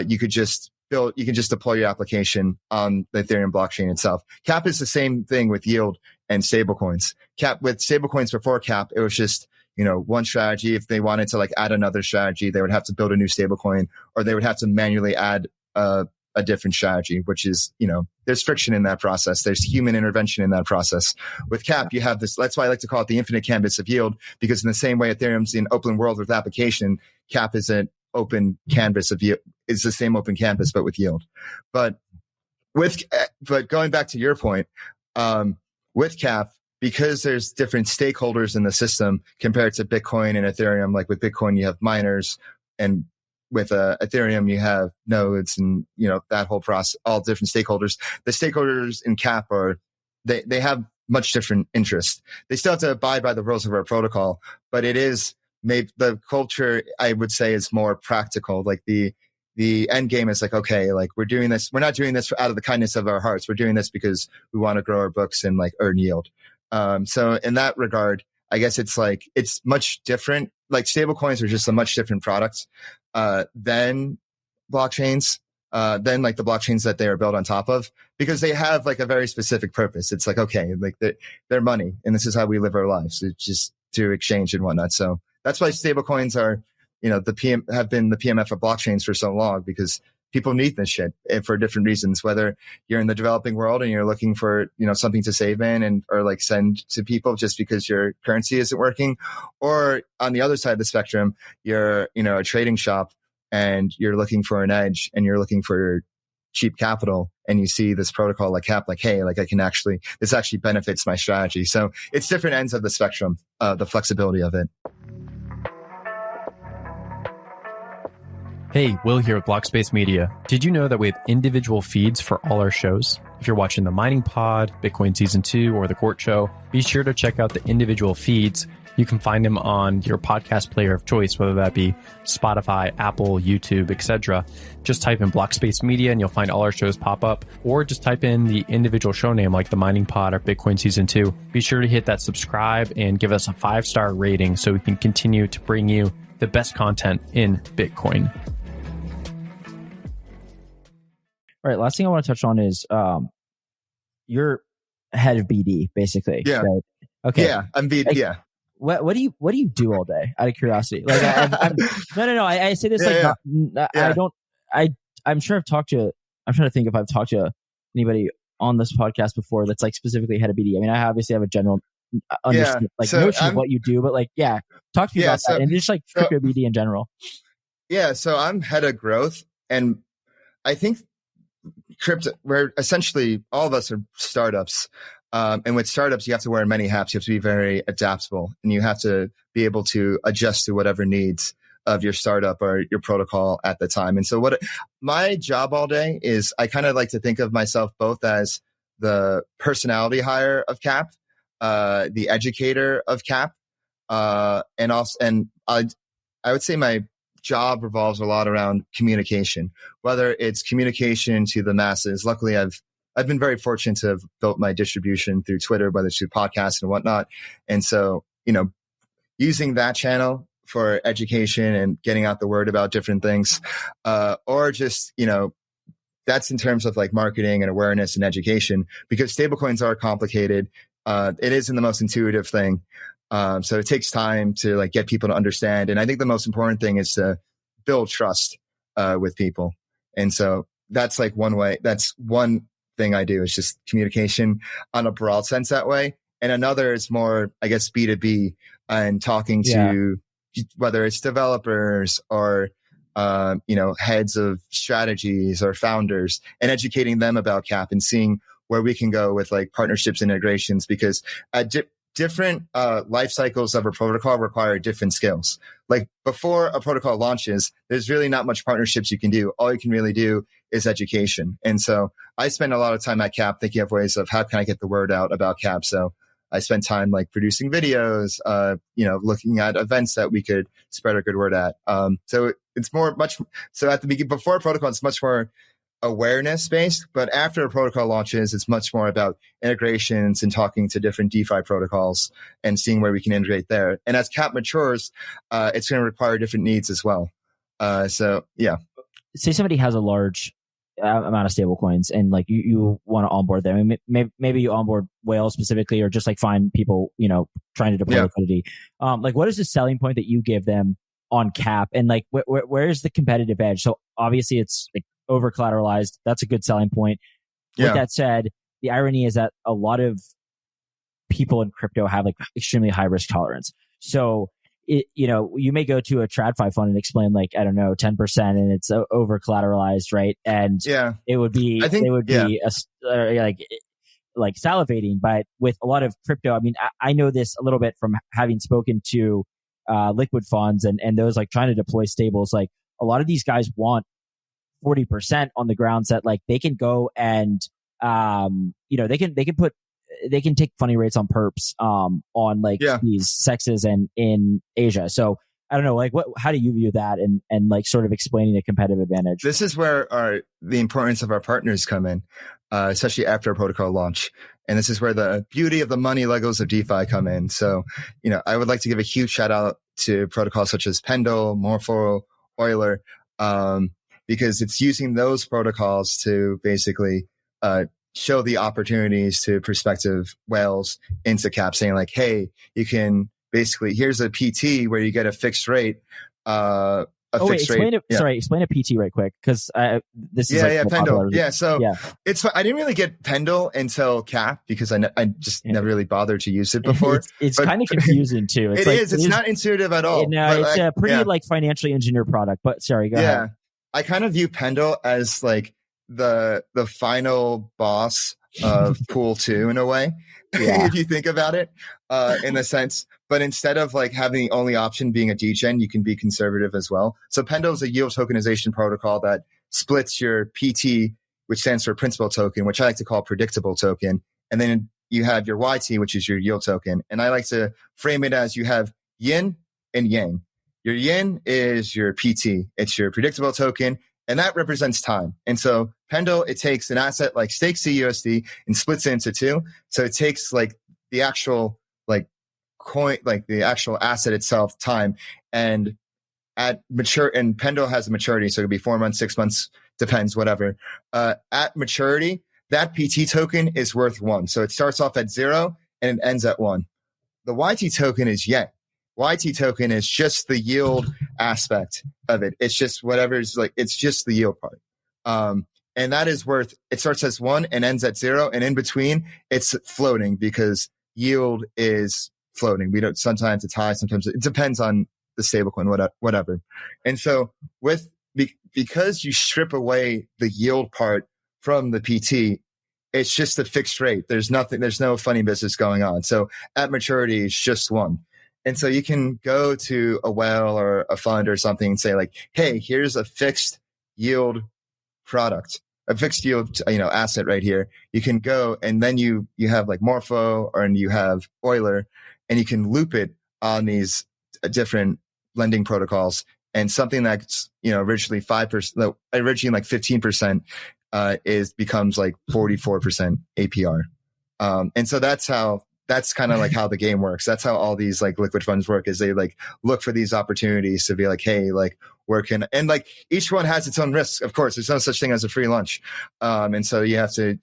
you can just deploy your application on the Ethereum blockchain itself. Cap is the same thing with yield and stablecoins. Cap with stablecoins before Cap, it was just, one strategy. If they wanted to like add another strategy, they would have to build a new stablecoin, or they would have to manually add a different strategy, which is, there's friction in that process. There's human intervention in that process. With Cap, you have this, that's why I like to call it the infinite canvas of yield, because in the same way Ethereum's an open world with application, Cap is an open canvas of yield. It's the same open canvas, but with yield. But going back to your point, with Cap, because there's different stakeholders in the system compared to Bitcoin and Ethereum, like with Bitcoin, you have miners and with Ethereum, you have nodes and, that whole process, all different stakeholders. The stakeholders in CAP they have much different interests. They still have to abide by the rules of our protocol, but it is maybe the culture, I would say, is more practical. Like the end game is like, okay, like we're doing this. We're not doing this out of the kindness of our hearts. We're doing this because we want to grow our books and like earn yield. So in that regard, I guess it's much different. Like stablecoins are just a much different product than blockchains, than like the blockchains that they are built on top of, because they have like a very specific purpose. It's like, okay, like they're money, and this is how we live our lives. It's just to exchange and whatnot. So that's why stablecoins are, have been the PMF of blockchains for so long, because people need this shit for different reasons, whether you're in the developing world and you're looking for, something to save in or like send to people just because your currency isn't working. Or on the other side of the spectrum, you're, a trading shop and you're looking for an edge and you're looking for cheap capital, and you see this protocol like CAP, like, hey, like this actually benefits my strategy. So it's different ends of the spectrum, the flexibility of it. Hey, Will here with Blockspace Media. Did you know that we have individual feeds for all our shows? If you're watching the Mining Pod, Bitcoin Season 2, or the Gwart Show, be sure to check out the individual feeds. You can find them on your podcast player of choice, whether that be Spotify, Apple, YouTube, etc. Just type in Blockspace Media and you'll find all our shows pop up, or just type in the individual show name like the Mining Pod or Bitcoin Season 2. Be sure to hit that subscribe and give us a 5-star rating so we can continue to bring you the best content in Bitcoin. All right. Last thing I want to touch on is you're head of BD, basically. Yeah. Right? Okay. Yeah. I'm BD. Like, yeah. What do you do all day? Out of curiosity. Like, no. I say this I'm sure I've talked to. I'm trying to think if I've talked to anybody on this podcast before that's like specifically head of BD. I mean, I obviously have a general notion of what you do, but like, talk to me about that and just like crypto BD in general. Yeah. So I'm head of growth, and I think we're essentially, all of us are startups. And with startups, you have to wear many hats. You have to be very adaptable, and you have to be able to adjust to whatever needs of your startup or your protocol at the time. And so my job all day is, I kind of like to think of myself both as the personality hire of CAP, the educator of CAP, and I would say my job revolves a lot around communication, whether it's communication to the masses. Luckily, I've been very fortunate to have built my distribution through Twitter, whether it's through podcasts and whatnot. And so, using that channel for education and getting out the word about different things, or just, that's in terms of like marketing and awareness and education, because stablecoins are complicated. It isn't the most intuitive thing. So it takes time to like get people to understand. And I think the most important thing is to build trust with people. And so that's like one way. That's one thing I do, is just communication on a broad sense that way. And another is more, I guess, B2B, and talking to whether it's developers or, heads of strategies or founders, and educating them about CAP and seeing where we can go with like partnerships and integrations, because different life cycles of a protocol require different skills. Like before a protocol launches, there's really not much partnerships you can do. All you can really do is education. And so I spend a lot of time at CAP thinking of ways of how can I get the word out about CAP. So I spend time like producing videos, looking at events that we could spread a good word at. So it's so at the beginning, before a protocol, it's much more awareness based, but after a protocol launches, it's much more about integrations and talking to different DeFi protocols and seeing where we can integrate there. And as CAP matures, it's going to require different needs as well. Say somebody has a large amount of stable coins and like you want to onboard them. I mean, maybe you onboard whales specifically, or just like find people, trying to deploy liquidity. Like what is the selling point that you give them on CAP, and like where's the competitive edge? So obviously it's like over collateralized. That's a good selling point. With that said, the irony is that a lot of people in crypto have like extremely high risk tolerance. So you may go to a TradFi fund and explain like, I don't know, 10% and it's over collateralized, right? And it would be, like salivating. But with a lot of crypto, I mean, I know this a little bit from having spoken to liquid funds and those like trying to deploy stables. Like a lot of these guys want 40% on the grounds that like they can go and they can take funny rates on perps on like these sexes and in Asia. So I don't know, like how do you view that and like sort of explaining a competitive advantage? This is where the importance of our partners come in, especially after a protocol launch. And this is where the beauty of the money Legos of DeFi come in. So, I would like to give a huge shout out to protocols such as Pendle, Morpho, Euler, because it's using those protocols to basically show the opportunities to prospective whales into cap, saying like, hey, you can basically, here's a PT where you get a fixed rate. Explain a PT right quick, because this is Pendle. It's I didn't really get Pendle until cap because I just never really bothered to use it before. It's kind of confusing too. It's not intuitive at all. It's a pretty like financially engineered product. But sorry, go ahead. I kind of view Pendle as like the final boss of Pool 2 in a way, if you think about it, in a sense. But instead of like having the only option being a degen, you can be conservative as well. So Pendle is a yield tokenization protocol that splits your PT, which stands for principal token, which I like to call predictable token. And then you have your YT, which is your yield token. And I like to frame it as you have yin and yang. Your yin is your PT. It's your predictable token, and that represents time. And so Pendle, it takes an asset like stake CUSD and splits it into two. So it takes like the actual like coin, like the actual asset itself, time, and at mature, and Pendle has a maturity, so it could be 4 months, 6 months, depends, whatever. At maturity, that PT token is worth 1. So it starts off at 0 and it ends at 1. The YT token is yen. YT token is just the yield aspect of it. It's just whatever's like, it's just the yield part. And that is worth, it starts as 1 and ends at 0. And in between, it's floating because yield is floating. We don't, sometimes it's high, sometimes it depends on the stablecoin, whatever. And so because you strip away the yield part from the PT, it's just a fixed rate. There's no funny business going on. So at maturity, it's just 1. And so you can go to a whale or a fund or something and say like, hey, here's a fixed yield product, a fixed yield, asset right here. You can go and then you have like Morpho and you have Euler, and you can loop it on these different lending protocols. And something that's, originally 5%, originally like 15%, becomes like 44% APR. And so that's kind of like how the game works. That's how all these like liquid funds work, is they like look for these opportunities to be like, hey, like and like each one has its own risks. Of course, there's no such thing as a free lunch. And so you have to,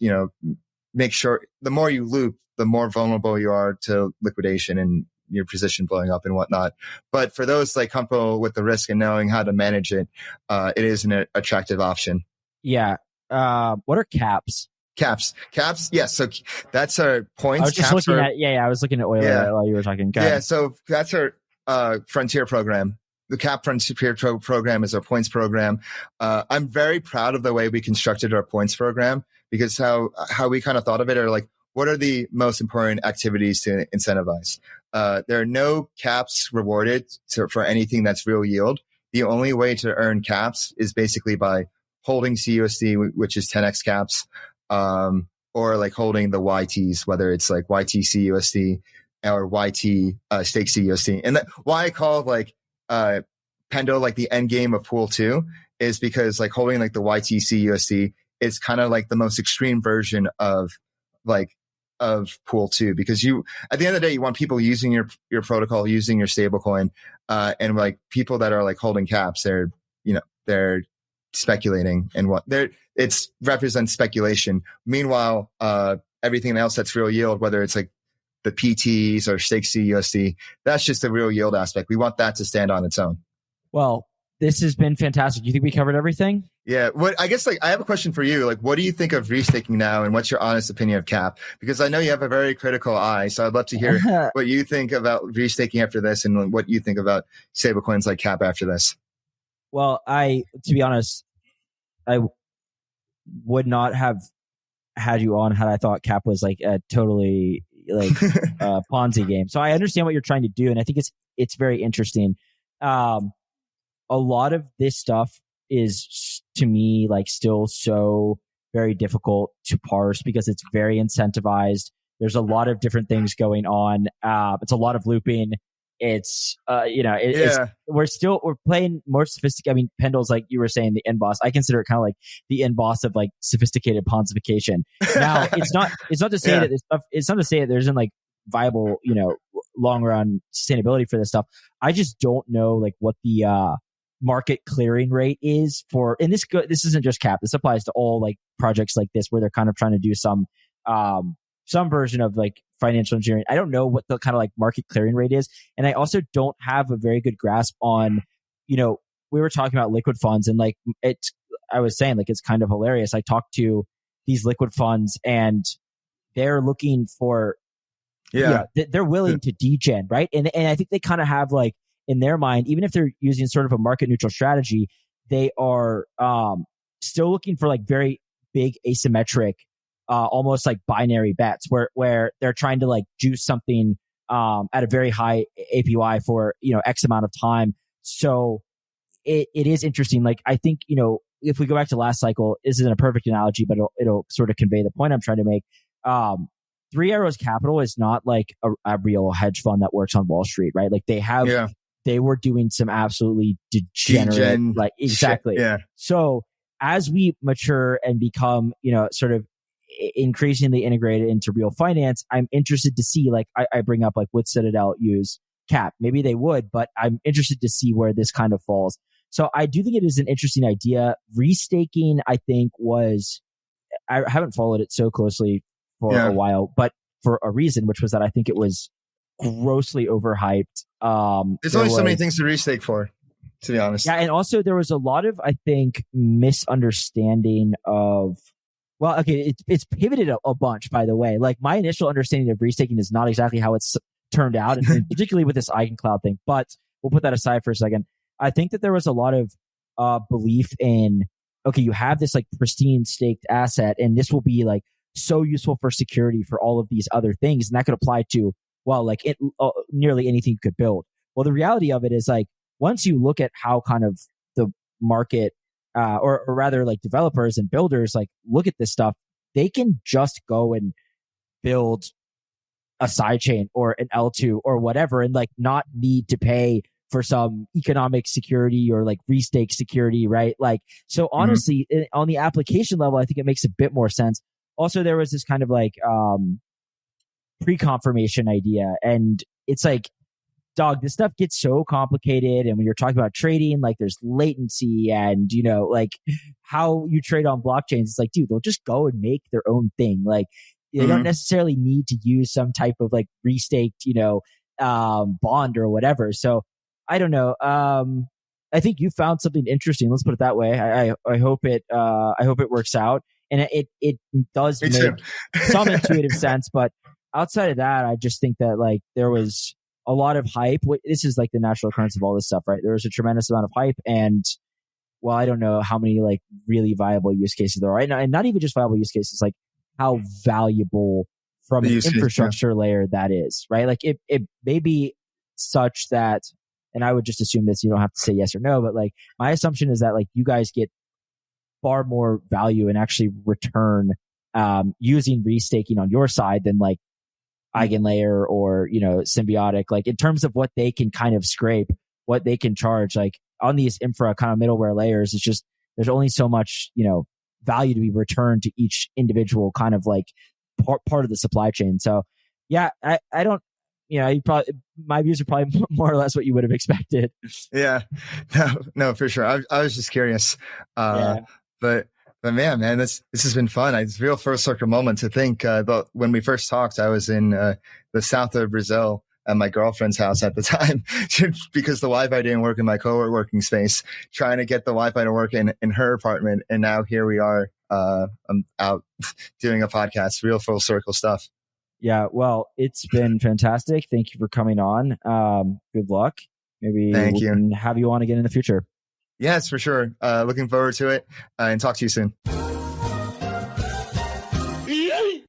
make sure the more you loop, the more vulnerable you are to liquidation and your position blowing up and whatnot. But for those like comfortable with the risk and knowing how to manage it, it is an attractive option. Yeah. What are caps? Caps. Yes. So that's our points. I was just looking at, I was looking at Euler while you were talking. So that's our Frontier program. The Cap Frontier program is our points program. I'm very proud of the way we constructed our points program, because how we kind of thought of it are like, what are the most important activities to incentivize? There are no caps rewarded for anything that's real yield. The only way to earn caps is basically by holding CUSD, which is 10x caps, or like holding the YTs, whether it's like YT CUSD or YT stake CUSD. And why I call like Pendle like the end game of Pool 2 is because like holding like the YT CUSD is kind of like the most extreme version of Pool 2, because at the end of the day, you want people using your protocol, using your stablecoin, and like people that are like holding caps, they're speculating and it represents speculation. Meanwhile, everything else that's real yield, whether it's like the PTs or stake CUSD, that's just the real yield aspect. We want that to stand on its own. Well, this has been fantastic. You think we covered everything? Yeah. I guess like I have a question for you. Like, what do you think of restaking now, and what's your honest opinion of cap? Because I know you have a very critical eye, so I'd love to hear what you think about restaking after this, and what you think about stablecoins like cap after this. Well, to be honest, I would not have had you on had I thought cap was like a totally like Ponzi game. So I understand what you're trying to do, and I think it's very interesting. a lot of this stuff is, to me, like still so very difficult to parse because it's very incentivized. There's a lot of different things going on. It's a lot of looping. It's, we're playing more sophisticated. I mean, Pendle's, like you were saying, the end boss. I consider it kind of like the end boss of like sophisticated ponzification. Now, it's not to say that this stuff, it's not to say that there isn't like viable, long run sustainability for this stuff. I just don't know like what the, market clearing rate is for, and this isn't just cap. This applies to all like projects like this where they're kind of trying to do some version of like financial engineering. I don't know what the kind of like market clearing rate is. And I also don't have a very good grasp on, we were talking about liquid funds and like I was saying, like, it's kind of hilarious. I talked to these liquid funds and they're looking for, they're willing to degen, right? And I think they kind of have like, in their mind, even if they're using sort of a market neutral strategy, they are still looking for like very big asymmetric, almost like binary bets where they're trying to like juice something at a very high APY for, X amount of time. So it is interesting. Like, I think, if we go back to last cycle, this isn't a perfect analogy, but it'll sort of convey the point I'm trying to make. Three Arrows Capital is not like a real hedge fund that works on Wall Street, right? Like they were doing some absolutely degenerate, like, exactly. Yeah. So as we mature and become, sort of increasingly integrated into real finance, I'm interested to see, like, I bring up, like, would Citadel use cap? Maybe they would, but I'm interested to see where this kind of falls. So I do think it is an interesting idea. Restaking, I think, I haven't followed it so closely for a while, but for a reason, which was that I think it was grossly overhyped. There's only so many things to restake for, to be honest. Yeah, and also there was a lot of, I think, misunderstanding of. Well, okay, it's pivoted a bunch, by the way. Like, my initial understanding of restaking is not exactly how it's turned out, and particularly with this EigenCloud thing. But we'll put that aside for a second. I think that there was a lot of belief in, okay, you have this like pristine staked asset, and this will be like so useful for security for all of these other things, and that could apply to, well, like nearly anything you could build. Well, the reality of it is, like, once you look at how kind of the market, or rather like developers and builders, like, look at this stuff, they can just go and build a sidechain or an L2 or whatever and like not need to pay for some economic security or like restake security, right? Like, so honestly, on the application level, I think it makes a bit more sense. Also, there was this kind of like pre-confirmation idea, and it's like, dog, this stuff gets so complicated, and when you're talking about trading, like, there's latency and, like, how you trade on blockchains, it's like, dude, they'll just go and make their own thing. Like, they don't necessarily need to use some type of like restaked, bond or whatever. So I don't know. I think you found something interesting. Let's put it that way. I hope it works out, and it does make some intuitive sense. But outside of that, I just think that, like, there was a lot of hype. This is like the natural occurrence of all this stuff, right? There was a tremendous amount of hype, and, well, I don't know how many like really viable use cases there are, and not even just viable use cases, like how valuable from an infrastructure layer that is, right? Like, it may be such that, and I would just assume this, you don't have to say yes or no, but like, my assumption is that, like, you guys get far more value and actually return using restaking on your side than like EigenLayer or, Symbiotic, like, in terms of what they can kind of scrape, what they can charge, like, on these infra kind of middleware layers. It's just, there's only so much, value to be returned to each individual kind of like part of the supply chain. So yeah, I don't, you probably, my views are probably more or less what you would have expected. Yeah, no, for sure. I was just curious. But man, this has been fun. It's a real first circle moment to think about when we first talked. I was in the south of Brazil at my girlfriend's house at the time because the Wi-Fi didn't work in my co-working space, trying to get the Wi-Fi to work in her apartment. And now here we are. I'm out doing a podcast, real full circle stuff. Yeah, well, it's been fantastic. Thank you for coming on. Good luck. Maybe we can have you on again in the future. Yes, for sure. Looking forward to it, and talk to you soon.